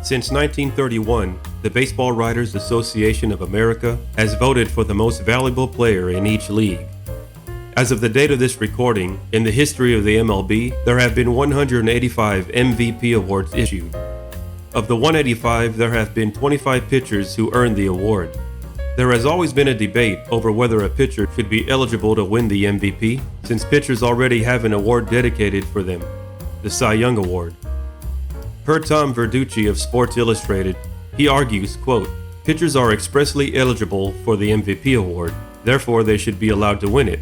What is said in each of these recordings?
Since 1931, the Baseball Writers Association of America has voted for the most valuable player in each league. As of the date of this recording, in the history of the MLB, there have been 185 MVP awards issued. Of the 185, there have been 25 pitchers who earned the award. There has always been a debate over whether a pitcher should be eligible to win the MVP, since pitchers already have an award dedicated for them, the Cy Young Award. Per Tom Verducci of Sports Illustrated, he argues, quote, "Pitchers are expressly eligible for the MVP award, therefore they should be allowed to win it.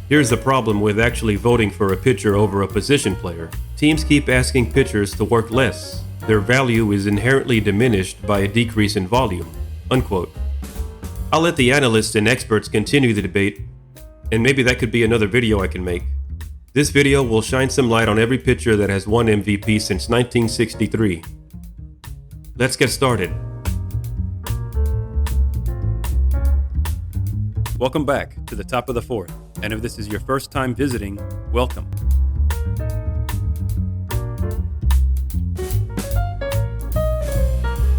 Here's the problem with actually voting for a pitcher over a position player. Teams keep asking pitchers to work less. Their value is inherently diminished by a decrease in volume," unquote. I'll let the analysts and experts continue the debate, and maybe that could be another video I can make. This video will shine some light on every pitcher that has won MVP since 1963. Let's get started. Welcome back to the top of the fourth, and if this is your first time visiting, welcome.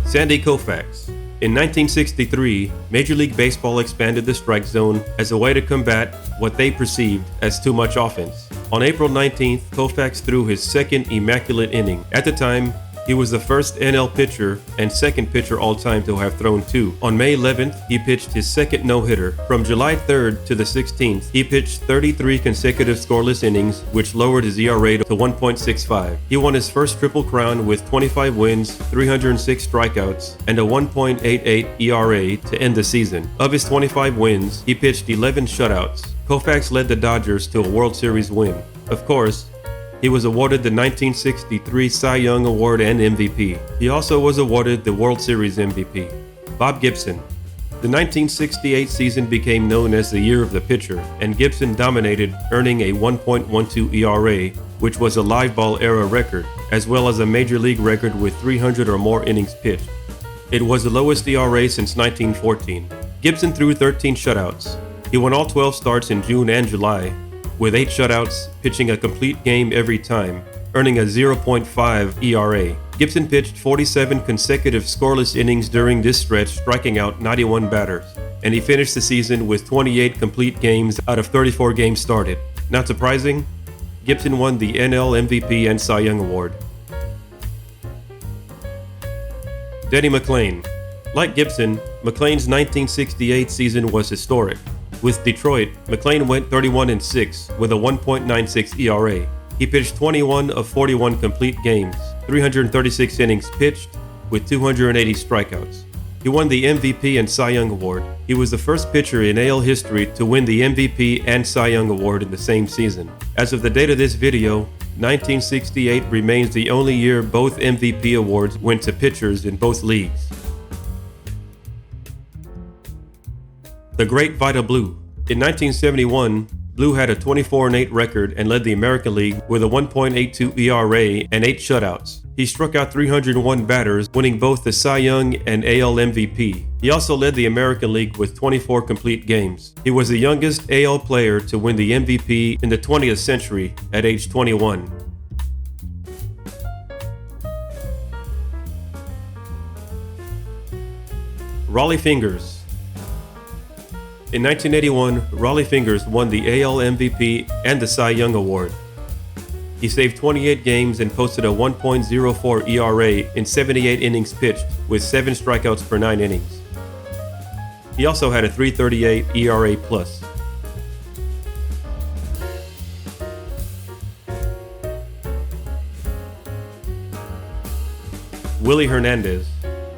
Sandy Koufax. In 1963, Major League Baseball expanded the strike zone as a way to combat what they perceived as too much offense. On April 19th, Koufax threw his second immaculate inning. At the time, he was the first NL pitcher and second pitcher all-time to have thrown two. On May 11th, he pitched his second no-hitter. From July 3rd to the 16th, he pitched 33 consecutive scoreless innings, which lowered his ERA to 1.65. He won his first Triple Crown with 25 wins, 306 strikeouts, and a 1.88 ERA to end the season. Of his 25 wins, he pitched 11 shutouts. Koufax led the Dodgers to a World Series win. Of course, he was awarded the 1963 Cy Young Award and MVP. He also was awarded the World Series MVP. Bob Gibson. The 1968 season became known as the year of the pitcher, and Gibson dominated, earning a 1.12 ERA, which was a live ball era record, as well as a major league record with 300 or more innings pitched. It was the lowest ERA since 1914. Gibson threw 13 shutouts. He won all 12 starts in June and July, with 8 shutouts, pitching a complete game every time, earning a 0.5 ERA. Gibson pitched 47 consecutive scoreless innings during this stretch, striking out 91 batters, and he finished the season with 28 complete games out of 34 games started. Not surprising, Gibson won the NL MVP and Cy Young Award. Denny McLain. Like Gibson, McLain's 1968 season was historic. With Detroit, McLain went 31-6 with a 1.96 ERA. He pitched 21 of 41 complete games, 336 innings pitched, with 280 strikeouts. He won the MVP and Cy Young Award. He was the first pitcher in AL history to win the MVP and Cy Young Award in the same season. As of the date of this video, 1968 remains the only year both MVP awards went to pitchers in both leagues. The Great Vida Blue. In 1971, Blue had a 24-8 record and led the American League with a 1.82 ERA and 8 shutouts. He struck out 301 batters, winning both the Cy Young and AL MVP. He also led the American League with 24 complete games. He was the youngest AL player to win the MVP in the 20th century at age 21. Rollie Fingers. In 1981, Rollie Fingers won the AL MVP and the Cy Young Award. He saved 28 games and posted a 1.04 ERA in 78 innings pitched, with 7 strikeouts per 9 innings. He also had a 3.38 ERA+. Willie Hernandez.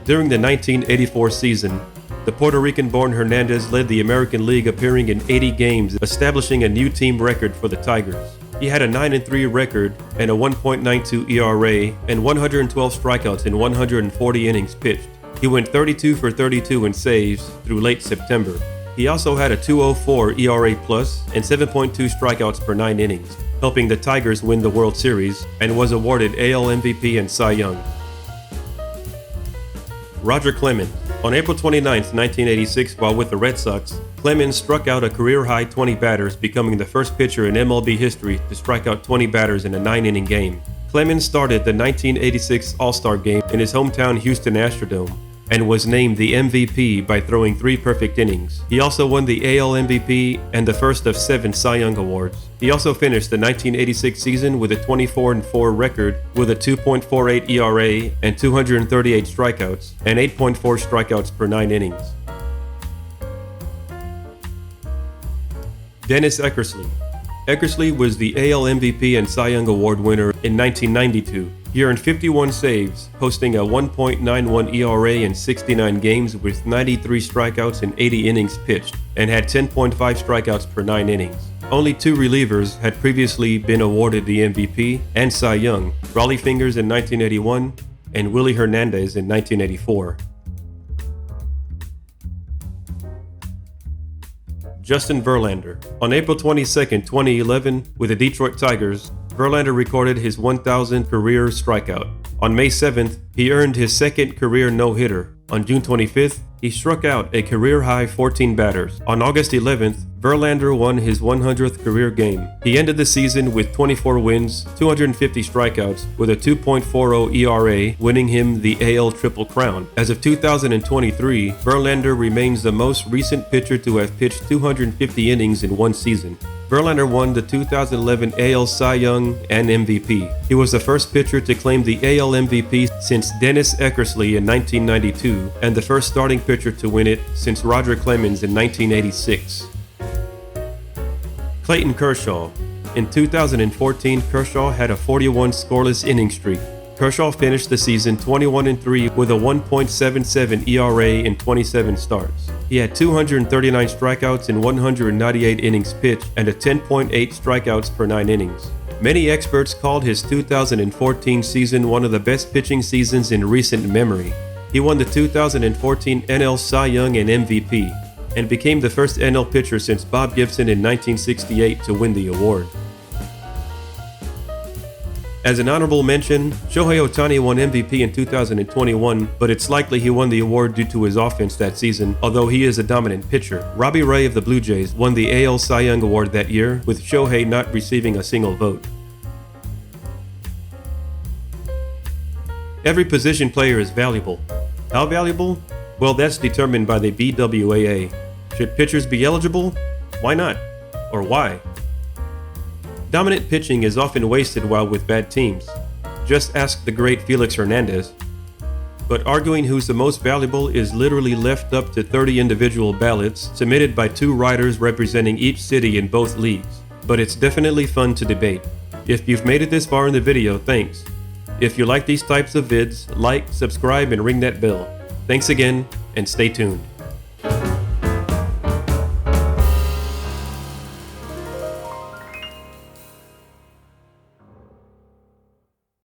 During the 1984 season, the Puerto Rican-born Hernandez led the American League, appearing in 80 games, establishing a new team record for the Tigers. He had a 9-3 record and a 1.92 ERA and 112 strikeouts in 140 innings pitched. He went 32 for 32 in saves through late September. He also had a 2.04 ERA+ and 7.2 strikeouts per 9 innings, helping the Tigers win the World Series, and was awarded AL MVP and Cy Young. Roger Clemens. On April 29, 1986, while with the Red Sox, Clemens struck out a career-high 20 batters, becoming the first pitcher in MLB history to strike out 20 batters in a 9-inning game. Clemens started the 1986 All-Star Game in his hometown Houston Astrodome and was named the MVP by throwing 3 perfect innings. He also won the AL MVP and the first of 7 Cy Young Awards. He also finished the 1986 season with a 24-4 record with a 2.48 ERA and 238 strikeouts and 8.4 strikeouts per 9 innings. Dennis Eckersley. Eckersley was the AL MVP and Cy Young Award winner in 1992. He earned 51 saves, posting a 1.91 ERA in 69 games with 93 strikeouts and 80 innings pitched, and had 10.5 strikeouts per 9 innings. Only 2 relievers had previously been awarded the MVP and Cy Young, Rollie Fingers in 1981 and Willie Hernandez in 1984. Justin Verlander. On April 22, 2011, with the Detroit Tigers, Verlander recorded his 1,000th career strikeout. On May 7th, he earned his second career no-hitter. On June 25th, he struck out a career-high 14 batters. On August 11th, Verlander won his 100th career game. He ended the season with 24 wins, 250 strikeouts, with a 2.40 ERA, winning him the AL Triple Crown. As of 2023, Verlander remains the most recent pitcher to have pitched 250 innings in one season. Verlander won the 2011 AL Cy Young and MVP. He was the first pitcher to claim the AL MVP since Dennis Eckersley in 1992, and the first starting pitcher to win it since Roger Clemens in 1986. Clayton Kershaw. In 2014, Kershaw had a 41 scoreless inning streak. Kershaw finished the season 21-3 with a 1.77 ERA in 27 starts. He had 239 strikeouts in 198 innings pitched and a 10.8 strikeouts per 9 innings. Many experts called his 2014 season one of the best pitching seasons in recent memory. He won the 2014 NL Cy Young and MVP, and became the first NL pitcher since Bob Gibson in 1968 to win the award. As an honorable mention, Shohei Ohtani won MVP in 2021, but it's likely he won the award due to his offense that season, although he is a dominant pitcher. Robbie Ray of the Blue Jays won the AL Cy Young Award that year, with Shohei not receiving a single vote. Every position player is valuable. How valuable? Well, that's determined by the BWAA. Should pitchers be eligible? Why not? Or why? Dominant pitching is often wasted while with bad teams. Just ask the great Felix Hernandez. But arguing who's the most valuable is literally left up to 30 individual ballots submitted by 2 writers representing each city in both leagues. But it's definitely fun to debate. If you've made it this far in the video, thanks. If you like these types of vids, like, subscribe, and ring that bell. Thanks again, and stay tuned.